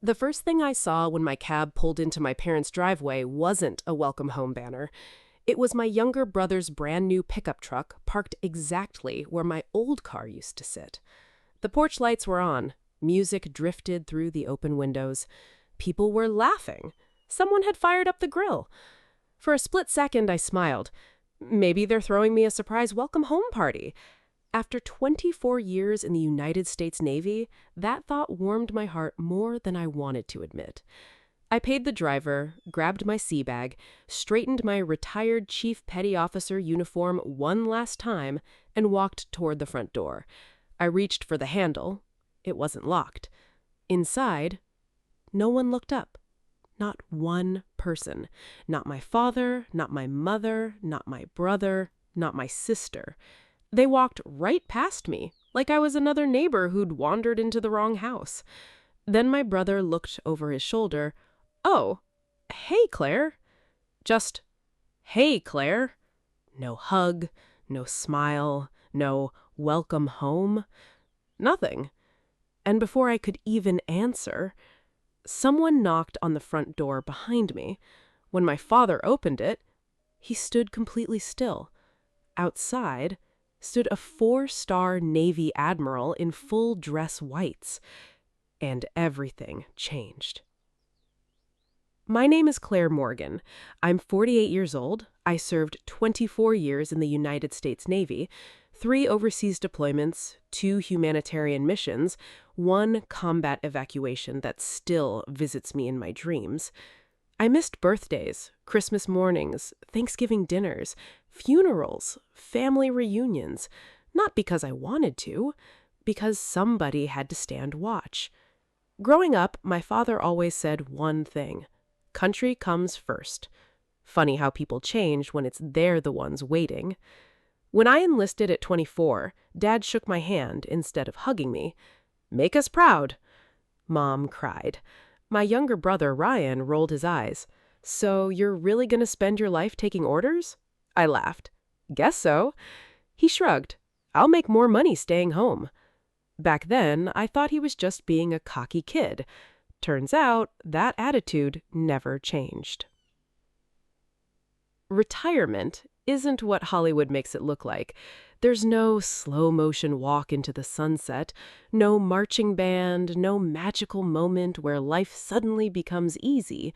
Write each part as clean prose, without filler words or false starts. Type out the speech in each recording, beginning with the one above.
The first thing I saw when my cab pulled into my parents' driveway wasn't a welcome home banner. It was my younger brother's brand new pickup truck parked exactly where my old car used to sit. The porch lights were on. Music drifted through the open windows. People were laughing. Someone had fired up the grill. For a split second, I smiled. Maybe they're throwing me a surprise welcome home party. After 24 years in the United States Navy, that thought warmed my heart more than I wanted to admit. I paid the driver, grabbed my sea bag, straightened my retired Chief Petty Officer uniform one last time, and walked toward the front door. I reached for the handle. It wasn't locked. Inside, no one looked up. Not one person. Not my father, not my mother, not my brother, not my sister. They walked right past me, like I was another neighbor who'd wandered into the wrong house. Then my brother looked over his shoulder. "Oh, hey, Claire." Just, "Hey, Claire." No hug, no smile, no welcome home. Nothing. And before I could even answer, someone knocked on the front door behind me. When my father opened it, he stood completely still. Outside stood a 4-star Navy Admiral in full dress whites. And everything changed. My name is Claire Morgan. I'm 48 years old. I served 24 years in the United States Navy, 3 overseas deployments, 2 humanitarian missions, 1 combat evacuation that still visits me in my dreams. I missed birthdays, Christmas mornings, Thanksgiving dinners, funerals, family reunions, not because I wanted to, because somebody had to stand watch. Growing up, my father always said one thing: country comes first. Funny how people change when it's they're the ones waiting. When I enlisted at 24, Dad shook my hand instead of hugging me. "Make us proud." Mom cried. My younger brother, Ryan, rolled his eyes. "So you're really going to spend your life taking orders?" I laughed. "Guess so." He shrugged. "I'll make more money staying home." Back then, I thought he was just being a cocky kid. Turns out, that attitude never changed. Retirement isn't what Hollywood makes it look like. There's no slow-motion walk into the sunset, no marching band, no magical moment where life suddenly becomes easy.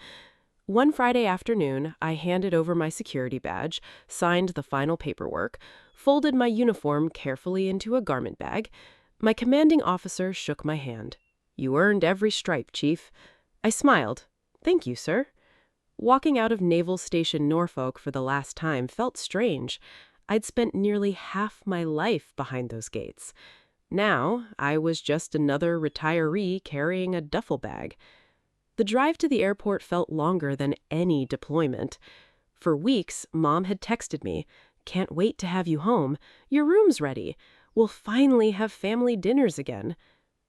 One Friday afternoon, I handed over my security badge, signed the final paperwork, folded my uniform carefully into a garment bag. My commanding officer shook my hand. "You earned every stripe, Chief." I smiled. "Thank you, sir." Walking out of Naval Station Norfolk for the last time felt strange. I'd spent nearly half my life behind those gates. Now, I was just another retiree carrying a duffel bag. The drive to the airport felt longer than any deployment. For weeks, Mom had texted me, "Can't wait to have you home. Your room's ready. We'll finally have family dinners again."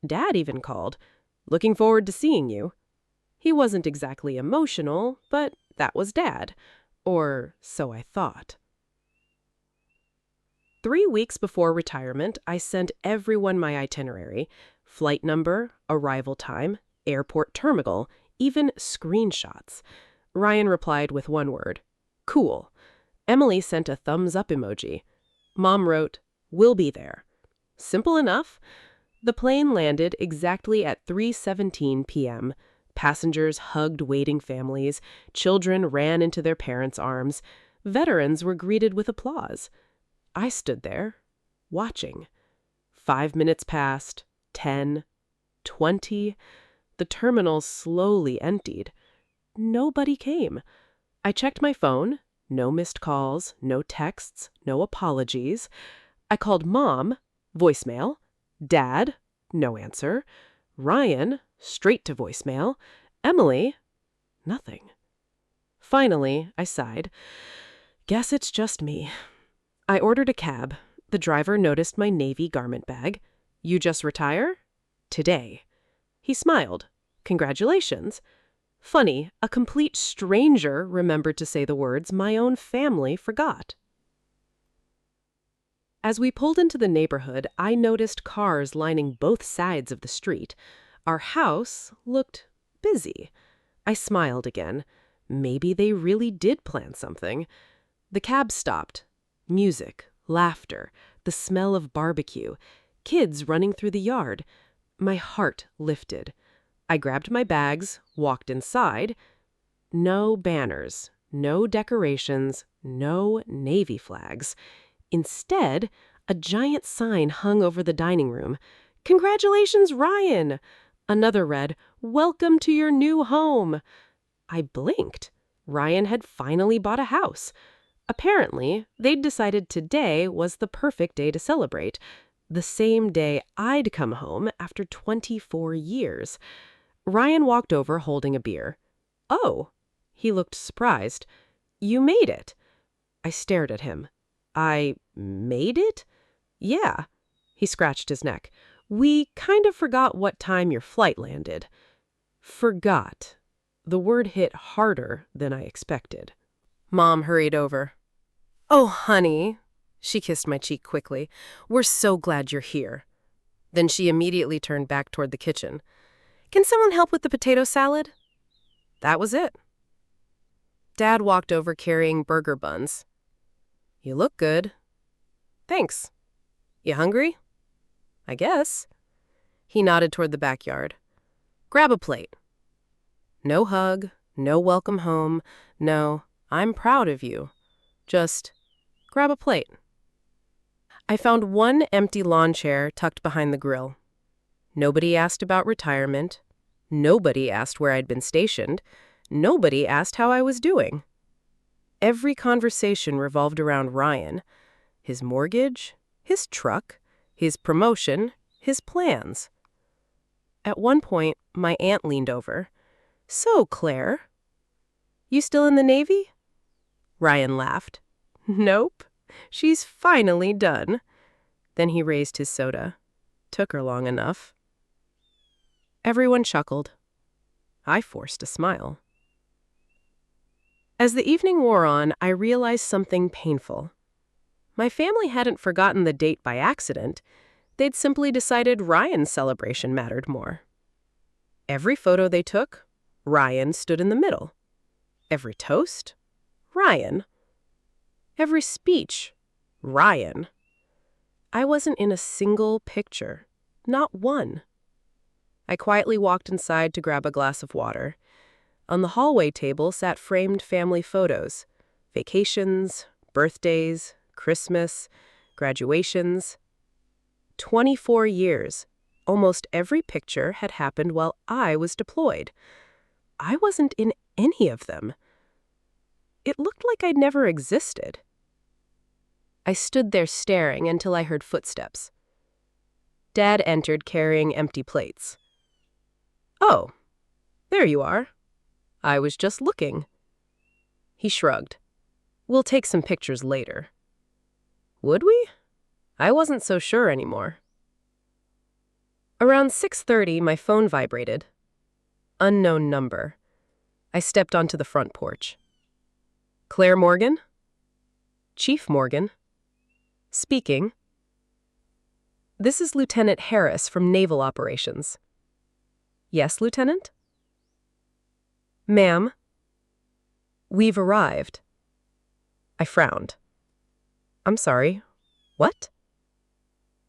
Dad even called, "Looking forward to seeing you." He wasn't exactly emotional, but that was Dad. Or so I thought. 3 weeks before retirement, I sent everyone my itinerary: flight number, arrival time, airport terminal, even screenshots. Ryan replied with one word: "Cool." Emily sent a thumbs up emoji. Mom wrote, "We'll be there." Simple enough. The plane landed exactly at 3:17 p.m. Passengers hugged waiting families. Children ran into their parents' arms. Veterans were greeted with applause. I stood there, watching. 5 minutes passed, 10, 20. The terminal slowly emptied. Nobody came. I checked my phone. No missed calls, no texts, no apologies. I called Mom, voicemail. Dad, no answer. Ryan, straight to voicemail. Emily, nothing. Finally, I sighed. Guess it's just me. I ordered a cab. The driver noticed my Navy garment bag. "You just retire?" "Today." He smiled. "Congratulations." Funny, a complete stranger remembered to say the words my own family forgot. As we pulled into the neighborhood, I noticed cars lining both sides of the street. Our house looked busy. I smiled again. Maybe they really did plan something. The cab stopped. Music, laughter, the smell of barbecue, kids running through the yard. My heart lifted. I grabbed my bags, walked inside. No banners, no decorations, no Navy flags. Instead, a giant sign hung over the dining room. "Congratulations, Ryan!" Another read, "Welcome to your new home." I blinked. Ryan had finally bought a house. Apparently, they'd decided today was the perfect day to celebrate. The same day I'd come home after 24 years. Ryan walked over holding a beer. "Oh," he looked surprised. "You made it." I stared at him. "I made it?" "Yeah." He scratched his neck. "We kind of forgot what time your flight landed." Forgot. The word hit harder than I expected. Mom hurried over. "Oh, honey." She kissed my cheek quickly. "We're so glad you're here." Then she immediately turned back toward the kitchen. "Can someone help with the potato salad?" That was it. Dad walked over carrying burger buns. "You look good." "Thanks. You hungry?" "I guess." He nodded toward the backyard. "Grab a plate." No hug, no welcome home, no, "I'm proud of you." Just grab a plate. I found one empty lawn chair tucked behind the grill. Nobody asked about retirement. Nobody asked where I'd been stationed. Nobody asked how I was doing. Every conversation revolved around Ryan, his mortgage, his truck, his promotion, his plans. At one point, my aunt leaned over. "So, Claire, you still in the Navy?" Ryan laughed. "Nope. She's finally done." Then he raised his soda. Took her long enough. Everyone chuckled. I forced a smile. As the evening wore on, I realized something painful. My family hadn't forgotten the date by accident. They'd simply decided Ryan's celebration mattered more. Every photo they took, Ryan stood in the middle. Every toast, Ryan. Every speech, Ryan. I wasn't in a single picture, not one. I quietly walked inside to grab a glass of water. On the hallway table sat framed family photos, vacations, birthdays, Christmas, graduations. 24 years. Almost every picture had happened while I was deployed. I wasn't in any of them. It looked like I'd never existed. I stood there staring until I heard footsteps. Dad entered carrying empty plates. "Oh, there you are. I was just looking." He shrugged. "We'll take some pictures later." Would we? I wasn't so sure anymore. Around 6:30, my phone vibrated. Unknown number. I stepped onto the front porch. "Claire Morgan?" "Chief Morgan." "Speaking." "This is Lieutenant Harris from Naval Operations." "Yes, Lieutenant?" "Ma'am, we've arrived." I frowned. "I'm sorry, what?"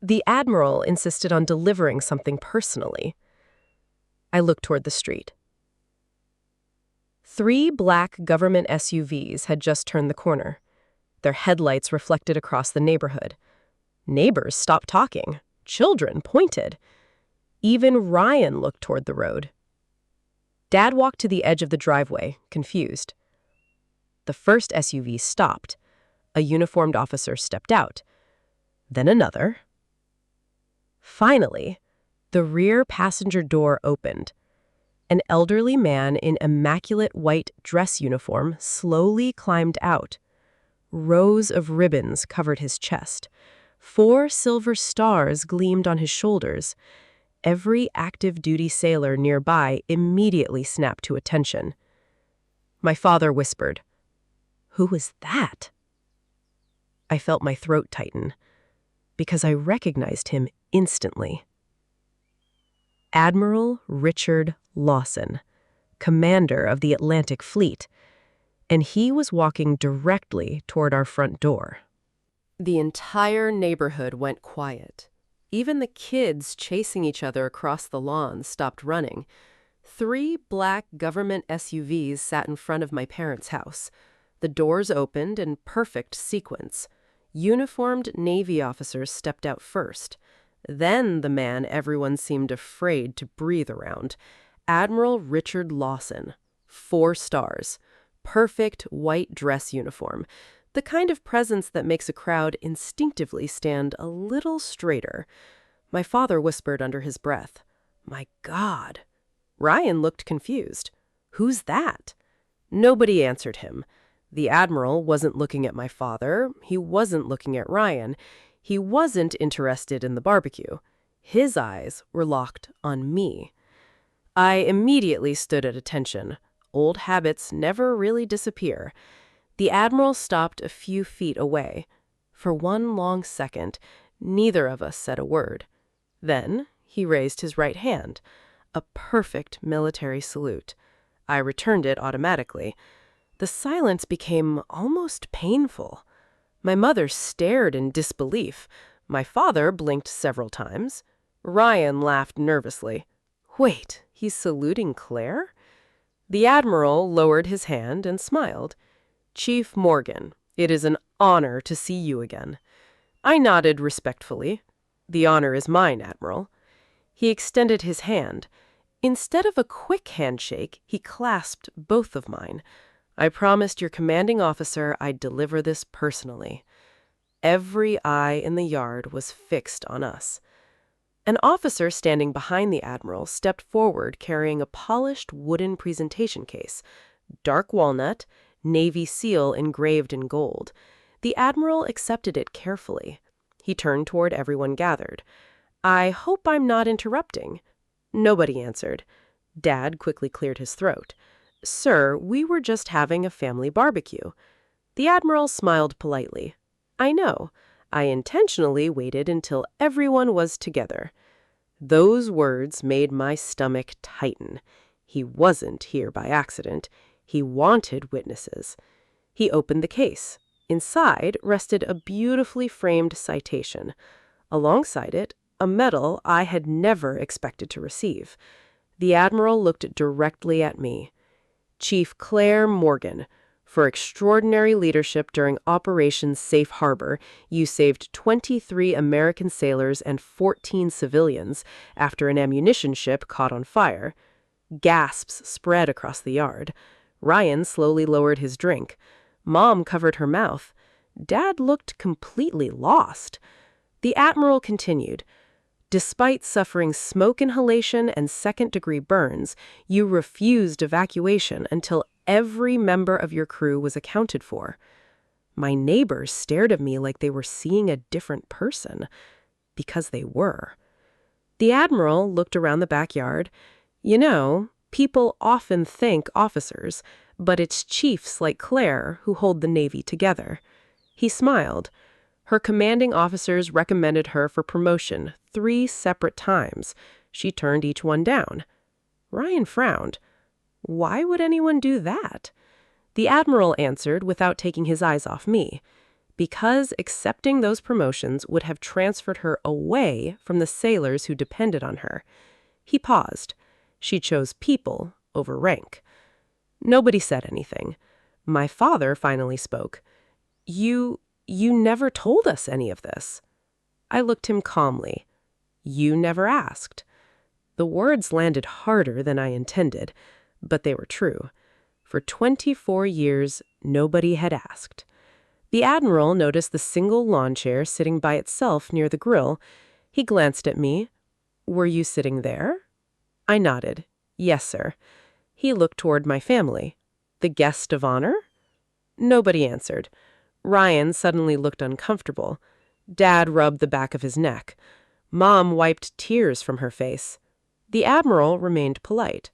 "The Admiral insisted on delivering something personally." I looked toward the street. 3 black government SUVs had just turned the corner. Their headlights reflected across the neighborhood. Neighbors stopped talking. Children pointed. Even Ryan looked toward the road. Dad walked to the edge of the driveway, confused. The first SUV stopped. A uniformed officer stepped out. Then another. Finally, the rear passenger door opened. An elderly man in immaculate white dress uniform slowly climbed out. Rows of ribbons covered his chest. 4 silver stars gleamed on his shoulders. Every active duty sailor nearby immediately snapped to attention. My father whispered, "Who was that?" I felt my throat tighten, because I recognized him instantly. Admiral Richard Lawson, commander of the Atlantic Fleet, and he was walking directly toward our front door. The entire neighborhood went quiet. Even the kids chasing each other across the lawn stopped running. 3 black government SUVs sat in front of my parents' house. The doors opened in perfect sequence. Uniformed Navy officers stepped out first. Then the man everyone seemed afraid to breathe around. Admiral Richard Lawson. 4 stars. Perfect white dress uniform. The kind of presence that makes a crowd instinctively stand a little straighter. My father whispered under his breath, "My God." Ryan looked confused. "Who's that?" Nobody answered him. The Admiral wasn't looking at my father. He wasn't looking at Ryan. He wasn't interested in the barbecue. His eyes were locked on me. I immediately stood at attention. Old habits never really disappear. The Admiral stopped a few feet away. For one long second, neither of us said a word. Then he raised his right hand, a perfect military salute. I returned it automatically. The silence became almost painful. My mother stared in disbelief. My father blinked several times. Ryan laughed nervously. "Wait, he's saluting Claire?" The Admiral lowered his hand and smiled. "Chief Morgan, it is an honor to see you again." I nodded respectfully. "The honor is mine, Admiral." He extended his hand. Instead of a quick handshake, he clasped both of mine. "I promised your commanding officer I'd deliver this personally." Every eye in the yard was fixed on us. An officer standing behind the Admiral stepped forward carrying a polished wooden presentation case, dark walnut, Navy seal engraved in gold. The Admiral accepted it carefully. He turned toward everyone gathered. "I hope I'm not interrupting." Nobody answered. Dad quickly cleared his throat. "Sir, we were just having a family barbecue." The Admiral smiled politely. "I know. I intentionally waited until everyone was together." Those words made my stomach tighten. He wasn't here by accident. He wanted witnesses. He opened the case. Inside rested a beautifully framed citation. Alongside it, a medal I had never expected to receive. The Admiral looked directly at me. "Chief Claire Morgan, for extraordinary leadership during Operation Safe Harbor, you saved 23 American sailors and 14 civilians after an ammunition ship caught on fire." Gasps spread across the yard. Ryan slowly lowered his drink. Mom covered her mouth. Dad looked completely lost. The Admiral continued, "Despite suffering smoke inhalation and second-degree burns, you refused evacuation until every member of your crew was accounted for." My neighbors stared at me like they were seeing a different person, because they were. The Admiral looked around the backyard. "You know, people often thank officers, but it's chiefs like Claire who hold the Navy together." He smiled. "Her commanding officers recommended her for promotion 3 separate times. She turned each one down." Ryan frowned. "Why would anyone do that?" The Admiral answered without taking his eyes off me. "Because accepting those promotions would have transferred her away from the sailors who depended on her." He paused. "She chose people over rank." Nobody said anything. My father finally spoke. You never told us any of this." I looked him calmly. "You never asked." The words landed harder than I intended, but they were true. For 24 years, nobody had asked. The Admiral noticed the single lawn chair sitting by itself near the grill. He glanced at me. "Were you sitting there?" I nodded. "Yes, sir." He looked toward my family. "The guest of honor?" Nobody answered. Ryan suddenly looked uncomfortable. Dad rubbed the back of his neck. Mom wiped tears from her face. The Admiral remained polite.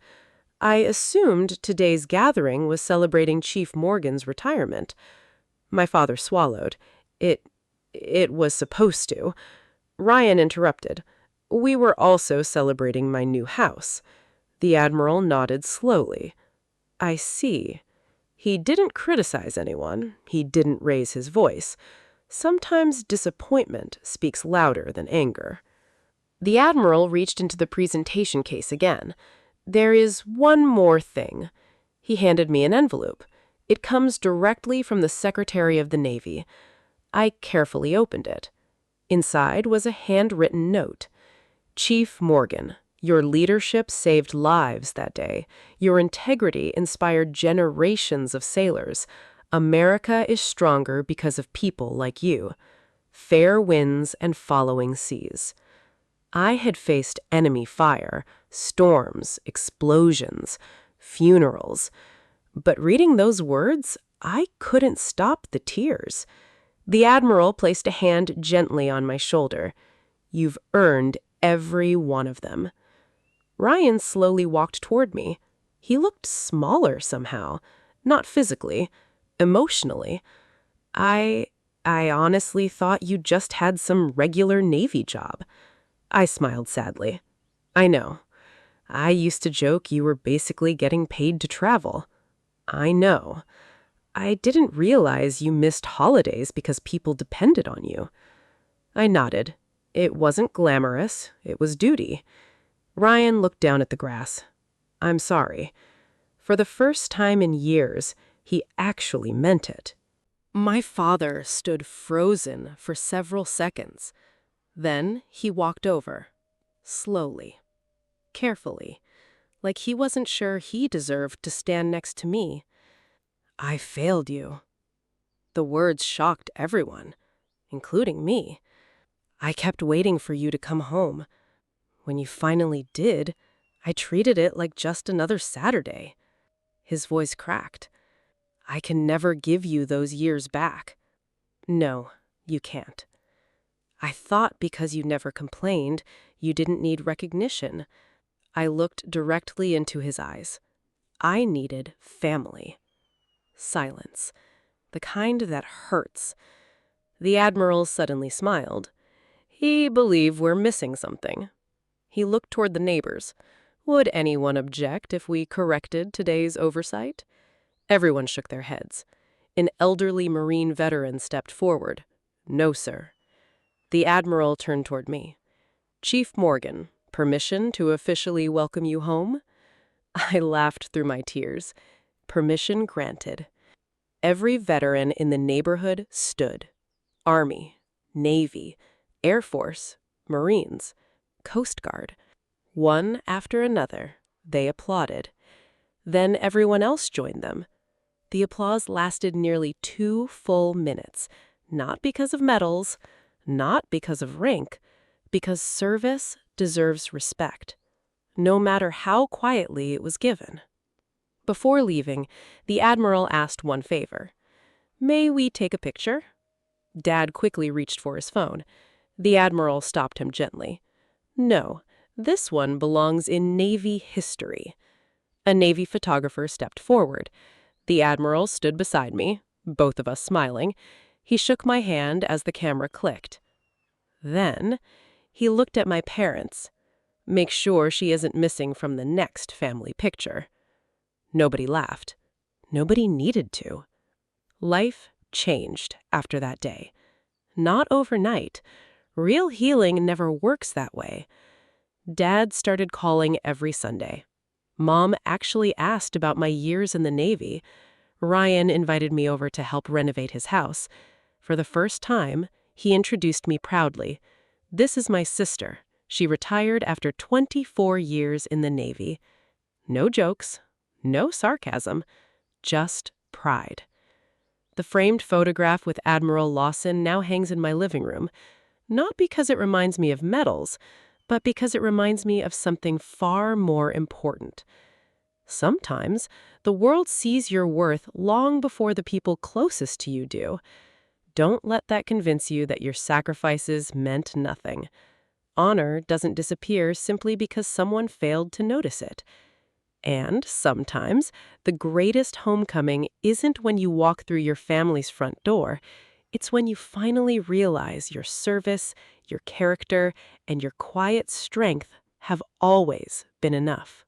I assumed today's gathering was celebrating Chief Morgan's retirement. My father swallowed. It was supposed to. Ryan interrupted. "We were also celebrating my new house." The Admiral nodded slowly. I see. He didn't criticize anyone. He didn't raise his voice. Sometimes disappointment speaks louder than anger. The Admiral reached into the presentation case again. There is one more thing. He handed me an envelope. It comes directly from the Secretary of the Navy. I carefully opened it. Inside was a handwritten note. Chief Morgan, your leadership saved lives that day. Your integrity inspired generations of sailors. America is stronger because of people like you. Fair winds and following seas. I had faced enemy fire, storms, explosions, funerals. But reading those words, I couldn't stop the tears. The Admiral placed a hand gently on my shoulder. You've earned every one of them. Ryan slowly walked toward me. He looked smaller somehow, not physically, emotionally. I honestly thought you just had some regular Navy job. I smiled sadly. I know. I used to joke you were basically getting paid to travel. I know. I didn't realize you missed holidays because people depended on you. I nodded. It wasn't glamorous. It was duty. Ryan looked down at the grass. I'm sorry. For the first time in years, he actually meant it. My father stood frozen for several seconds. Then he walked over, slowly, carefully, like he wasn't sure he deserved to stand next to me. I failed you. The words shocked everyone, including me. I kept waiting for you to come home. When you finally did, I treated it like just another Saturday. His voice cracked. I can never give you those years back. No, you can't. I thought because you never complained, you didn't need recognition. I looked directly into his eyes. I needed family. Silence. The kind that hurts. The Admiral suddenly smiled. He believed we're missing something. He looked toward the neighbors. Would anyone object if we corrected today's oversight? Everyone shook their heads. An elderly Marine veteran stepped forward. No, sir. The Admiral turned toward me. Chief Morgan, permission to officially welcome you home? I laughed through my tears. Permission granted. Every veteran in the neighborhood stood. Army, Navy, Air Force, Marines, Coast Guard. One after another, they applauded. Then everyone else joined them. The applause lasted nearly 2 full minutes, not because of medals, not because of rank, because service deserves respect, no matter how quietly it was given. Before leaving, the Admiral asked one favor. May we take a picture? Dad quickly reached for his phone. The Admiral stopped him gently. No, this one belongs in Navy history. A Navy photographer stepped forward. The Admiral stood beside me, both of us smiling. He shook my hand as the camera clicked. Then he looked at my parents. Make sure she isn't missing from the next family picture. Nobody laughed. Nobody needed to. Life changed after that day. Not overnight. Real healing never works that way. Dad started calling every Sunday. Mom actually asked about my years in the Navy. Ryan invited me over to help renovate his house. For the first time, he introduced me proudly. This is my sister. She retired after 24 years in the Navy. No jokes, no sarcasm, just pride. The framed photograph with Admiral Lawson now hangs in my living room, not because it reminds me of medals, but because it reminds me of something far more important. Sometimes, the world sees your worth long before the people closest to you do. Don't let that convince you that your sacrifices meant nothing. Honor doesn't disappear simply because someone failed to notice it. And sometimes, the greatest homecoming isn't when you walk through your family's front door. It's when you finally realize your service, your character, and your quiet strength have always been enough.